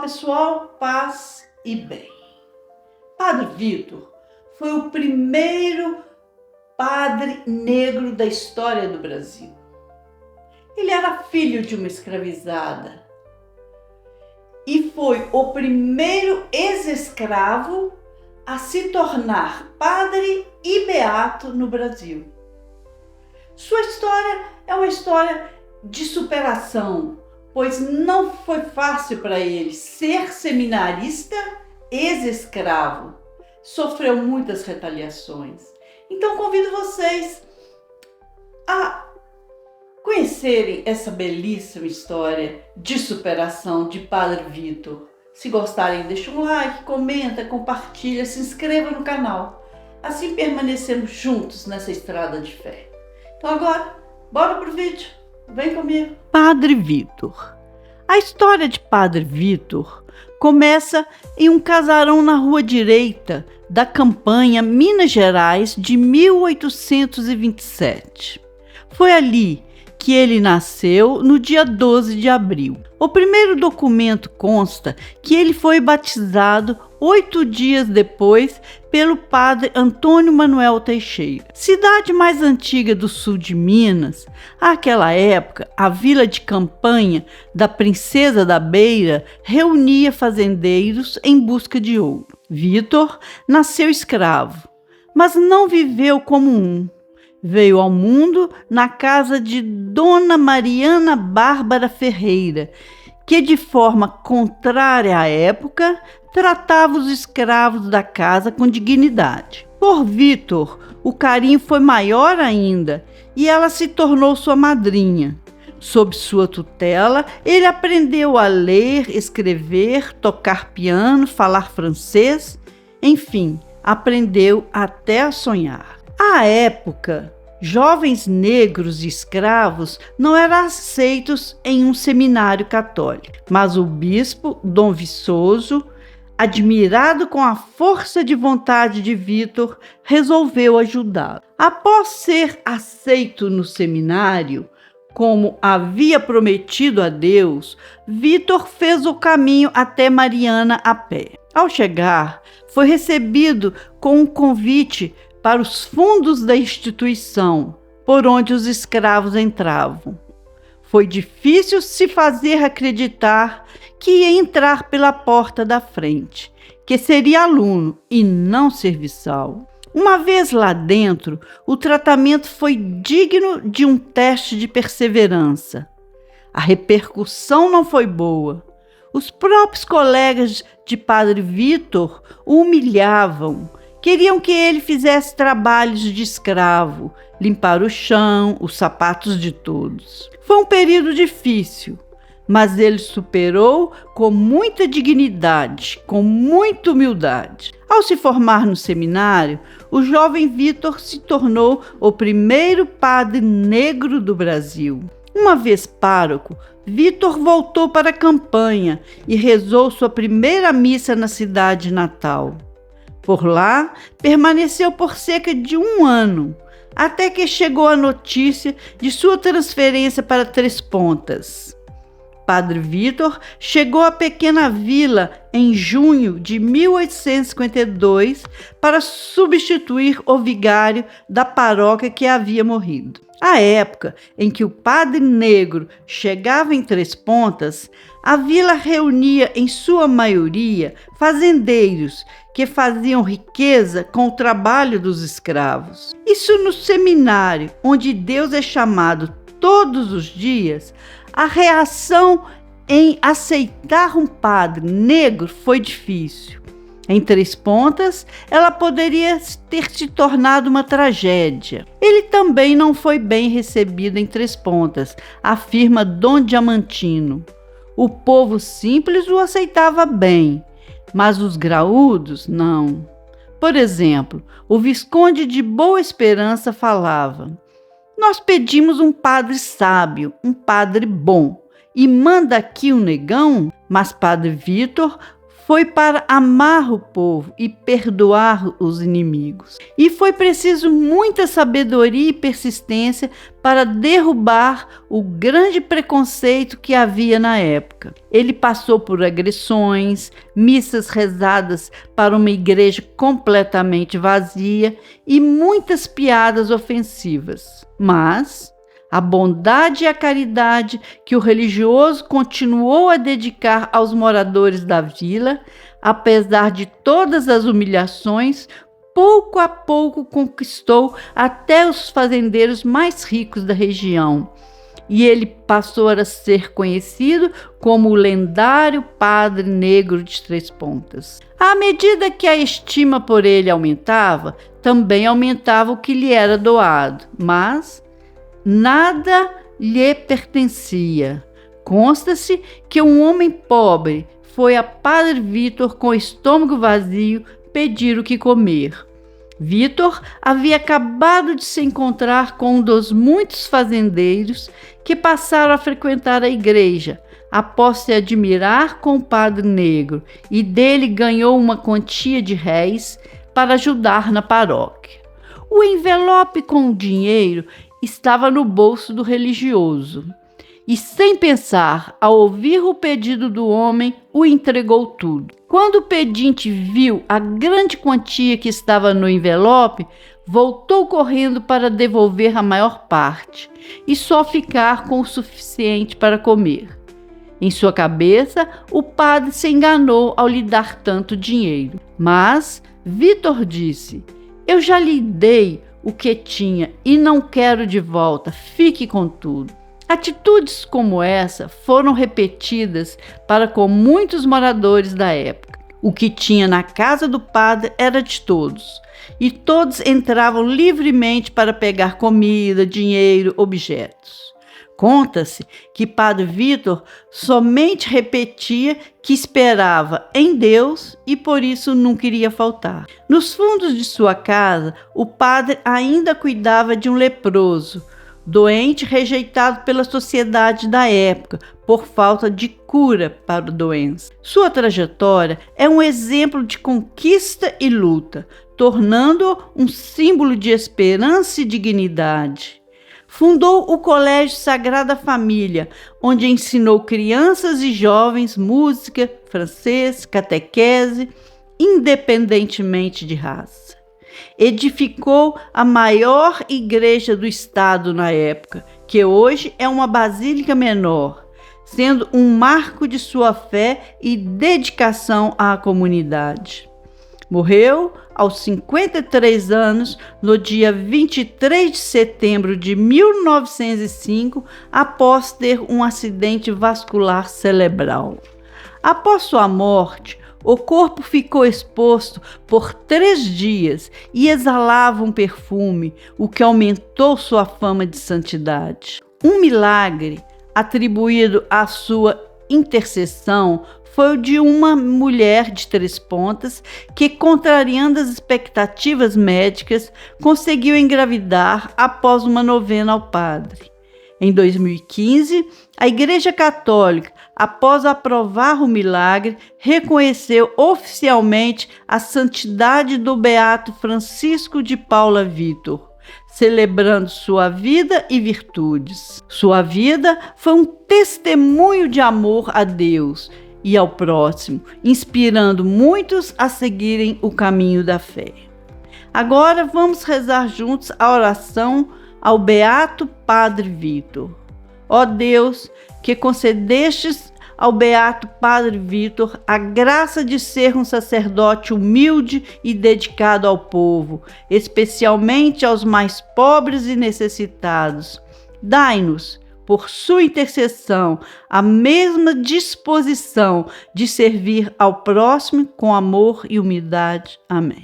pessoal, paz e bem. Padre Vitor foi o primeiro padre negro da história do Brasil. Ele era filho de uma escravizada e foi o primeiro ex-escravo a se tornar padre e beato no Brasil. Sua história é uma história de superação, pois não foi fácil para ele ser seminarista, ex-escravo. Sofreu muitas retaliações. Então convido vocês a conhecerem essa belíssima história de superação de Padre Vitor. Se gostarem, deixa um like, comenta, compartilha, se inscreva no canal. Assim permanecemos juntos nessa estrada de fé. Então agora, bora pro vídeo. Vem comigo. Padre Vitor. A história de Padre Vitor começa em um casarão na Rua Direita da Campanha, Minas Gerais, de 1827. Foi ali que ele nasceu, no dia 12 de abril. O primeiro documento consta que ele foi batizado 8 dias depois pelo padre Antônio Manuel Teixeira. Cidade mais antiga do sul de Minas, àquela época, a vila de campanha da Princesa da Beira reunia fazendeiros em busca de ouro. Vitor nasceu escravo, mas não viveu como um. Veio ao mundo na casa de Dona Mariana Bárbara Ferreira, que de forma contrária à época tratava os escravos da casa com dignidade. Por Vitor, o carinho foi maior ainda e ela se tornou sua madrinha. Sob sua tutela, ele aprendeu a ler, escrever, tocar piano, falar francês, enfim, aprendeu até a sonhar. À época, jovens negros e escravos não eram aceitos em um seminário católico, mas o bispo Dom Viçoso, admirado com a força de vontade de Vitor, resolveu ajudá-lo. Após ser aceito no seminário, como havia prometido a Deus, Vitor fez o caminho até Mariana a pé. Ao chegar, foi recebido com um convite para os fundos da instituição, por onde os escravos entravam. Foi difícil se fazer acreditar que ia entrar pela porta da frente, que seria aluno e não serviçal. Uma vez lá dentro, o tratamento foi digno de um teste de perseverança. A repercussão não foi boa. Os próprios colegas de Padre Vitor o humilhavam. Queriam que ele fizesse trabalhos de escravo, limpar o chão, os sapatos de todos. Foi um período difícil, mas ele superou com muita dignidade, com muita humildade. Ao se formar no seminário, o jovem Vitor se tornou o primeiro padre negro do Brasil. Uma vez pároco, Vitor voltou para a campanha e rezou sua primeira missa na cidade natal. Por lá, permaneceu por cerca de 1 ano, até que chegou a notícia de sua transferência para Três Pontas. Padre Vitor chegou à pequena vila em junho de 1852 para substituir o vigário da paróquia que havia morrido. À época em que o padre negro chegava em Três Pontas, a vila reunia em sua maioria fazendeiros que faziam riqueza com o trabalho dos escravos. Isso no seminário, onde Deus é chamado todos os dias, a reação em aceitar um padre negro foi difícil. Em Três Pontas, ela poderia ter se tornado uma tragédia. Ele também não foi bem recebido em Três Pontas, afirma Dom Diamantino. O povo simples o aceitava bem, mas os graúdos não. Por exemplo, o Visconde de Boa Esperança falava: "Nós pedimos um padre sábio, um padre bom, e manda aqui um negão?" Mas Padre Vitor foi para amar o povo e perdoar os inimigos. E foi preciso muita sabedoria e persistência para derrubar o grande preconceito que havia na época. Ele passou por agressões, missas rezadas para uma igreja completamente vazia e muitas piadas ofensivas. Mas a bondade e a caridade que o religioso continuou a dedicar aos moradores da vila, apesar de todas as humilhações, pouco a pouco conquistou até os fazendeiros mais ricos da região. E ele passou a ser conhecido como o lendário Padre Negro de Três Pontas. À medida que a estima por ele aumentava, também aumentava o que lhe era doado, mas nada lhe pertencia. Consta-se que um homem pobre foi a Padre Vítor com o estômago vazio pedir o que comer. Vítor havia acabado de se encontrar com um dos muitos fazendeiros que passaram a frequentar a igreja, após se admirar com o Padre Negro, e dele ganhou uma quantia de réis para ajudar na paróquia. O envelope com o dinheiro estava no bolso do religioso. E sem pensar, ao ouvir o pedido do homem, o entregou tudo. Quando o pedinte viu a grande quantia que estava no envelope, voltou correndo para devolver a maior parte e só ficar com o suficiente para comer. Em sua cabeça, o padre se enganou ao lhe dar tanto dinheiro. Mas Vítor disse: "Eu já lhe dei o que tinha e não quero de volta, fique com tudo." Atitudes como essa foram repetidas para com muitos moradores da época. O que tinha na casa do padre era de todos, e todos entravam livremente para pegar comida, dinheiro, objetos. Conta-se que Padre Vítor somente repetia que esperava em Deus e por isso não queria faltar. Nos fundos de sua casa, o padre ainda cuidava de um leproso, doente rejeitado pela sociedade da época por falta de cura para a doença. Sua trajetória é um exemplo de conquista e luta, tornando-o um símbolo de esperança e dignidade. Fundou o Colégio Sagrada Família, onde ensinou crianças e jovens música, francês, catequese, independentemente de raça. Edificou a maior igreja do estado na época, que hoje é uma basílica menor, sendo um marco de sua fé e dedicação à comunidade. Morreu aos 53 anos, no dia 23 de setembro de 1905, após ter um acidente vascular cerebral. Após sua morte, o corpo ficou exposto por 3 dias e exalava um perfume, o que aumentou sua fama de santidade. Um milagre atribuído à sua intercessão foi o de uma mulher de Três Pontas que, contrariando as expectativas médicas, conseguiu engravidar após uma novena ao padre. Em 2015, a Igreja Católica, após aprovar o milagre, reconheceu oficialmente a santidade do beato Francisco de Paula Vítor, celebrando sua vida e virtudes. Sua vida foi um testemunho de amor a Deus e ao próximo, inspirando muitos a seguirem o caminho da fé. Agora vamos rezar juntos a oração ao Beato Padre Vítor. Ó Deus, que concedestes ao Beato Padre Vítor a graça de ser um sacerdote humilde e dedicado ao povo, especialmente aos mais pobres e necessitados. Dai-nos, por sua intercessão, a mesma disposição de servir ao próximo com amor e humildade. Amém.